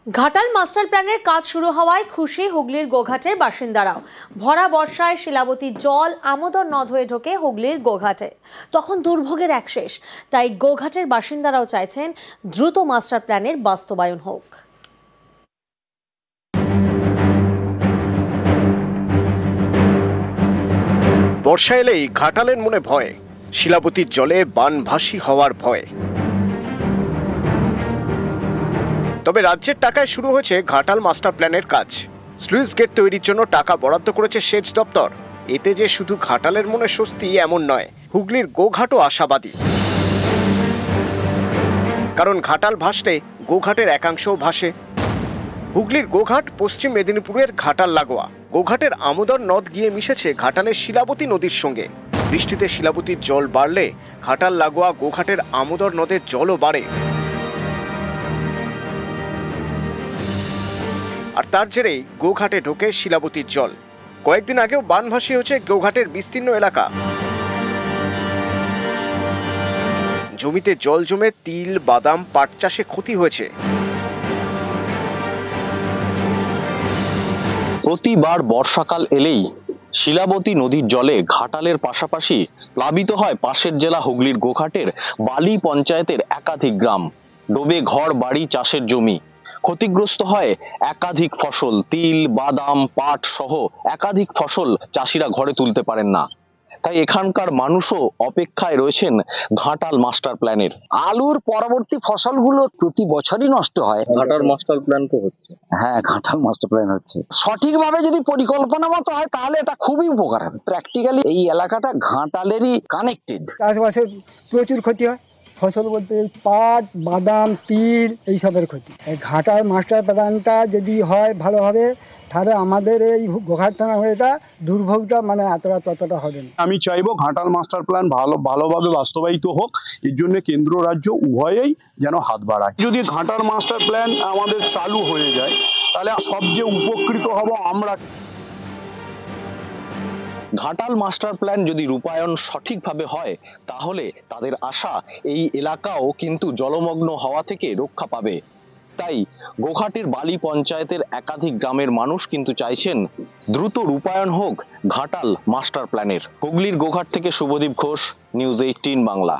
Ghatal master প্ল্যানের কাজ শুরু হওয়ায় খুশি হুগলির গোঘাটের বাসিন্দারাও। ভরা বর্ষায় শিলাবতীর জল আমোদর নদ হয়ে ঢোকে হুগলির গোঘাটে, তখন দুর্ভোগের এক শেষ। তাই গোঘাটের বাসিন্দারাও চাইছেন দ্রুত মাস্টার প্ল্যানের বাস্তবায়ন হোক। বর্ষা এলেই ঘাটালের মনে ভয়, শিলাবতীর জলে বানভাসী হওয়ার ভয়। তবে রাজ্যের টাকায় শুরু হয়েছে ঘাটাল মাস্টার প্ল্যানের কাজ। স্লুইস গেট তৈরির জন্য টাকা বরাদ্দ করেছে সেচ দপ্তর। এতে যে শুধু ঘাটালের মনে স্বস্তি এমন নয়, হুগলির গোঘাটও আশাবাদী। কারণ ঘাটাল ভাসলে গোঘাটের একাংশও ভাসে। হুগলির গোঘাট পশ্চিম মেদিনীপুরের ঘাটাল লাগোয়া। গোঘাটের আমোদর নদ গিয়ে মিশেছে ঘাটালের শিলাবতী নদীর সঙ্গে। বৃষ্টিতে শিলাবতীর জল বাড়লে ঘাটাল লাগোয়া গোঘাটের আমোদর নদের জলও বাড়ে। আর তার জেরেই গোঘাটে ঢোকে শিলাবতীর জল। কয়েকদিন আগেও বানভাসী হচ্ছে গোঘাটের বিস্তীর্ণ এলাকা। জমিতে জল জমে তিল, বাদাম, পাট চাষে ক্ষতি হয়েছে। প্রতিবার বর্ষাকাল এলেই শিলাবতী নদীর জলে ঘাটালের পাশাপাশি প্লাবিত হয় পাশের জেলা হুগলির গোঘাটের বালি পঞ্চায়েতের একাধিক গ্রাম। ডোবে ঘর বাড়ি, চাষের জমি। ক্ষতিগ্রস্ত হয় একাধিক ফসল, তিল, বাদাম, পাট সহ একাধিক ফসল চাষিরা ঘরে তুলতে পারেন না। তাই এখানকার মানুষও অপেক্ষায় রয়েছেন ঘাটাল মাস্টার প্ল্যানের। আলুর পরবর্তী ফসলগুলো প্রতি বছরই নষ্ট হয়। ঘাটাল মাস্টার প্ল্যান তো হচ্ছে। হ্যাঁ, ঘাটাল মাস্টার প্ল্যান হচ্ছে। সঠিকভাবে যদি পরিকল্পনা মতো হয় তাহলে এটা খুবই উপকার হবে। প্র্যাকটিক্যালি এই এলাকাটা ঘাটালেরই কানেক্টেড। চাষবাসের প্রচুর ক্ষতি হয়। ফসল বলতে পাট, বাদাম, তিল এইসবের ক্ষতি। এই ঘাটাল মাস্টার প্ল্যানটা যদি হয় ভালোভাবে, তাহলে আমাদের এই গোঘাট থানা এটা দুর্ভোগটা ততটা হবে না। আমি চাইবো ঘাটাল মাস্টার প্ল্যান ভালোভাবে বাস্তবায়িত হোক। এর জন্য কেন্দ্র রাজ্য উভয়েই যেন হাত বাড়ায়। যদি ঘাটাল মাস্টার প্ল্যান আমাদের চালু হয়ে যায় তাহলে সবচেয়ে উপকৃত হব আমরা। ঘাটাল মাস্টার প্ল্যান যদি রূপায়ণ সঠিকভাবে হয় তাহলে তাদের আশা এই এলাকাও কিন্তু জলমগ্ন হওয়া থেকে রক্ষা পাবে। তাই গোঘাটের বালি পঞ্চায়েতের একাধিক গ্রামের মানুষ কিন্তু চাইছেন দ্রুত রূপায়ণ হোক ঘাটাল মাস্টার প্ল্যানের। হুগলির গোঘাট থেকে শুভদীপ ঘোষ, নিউজ 18 বাংলা।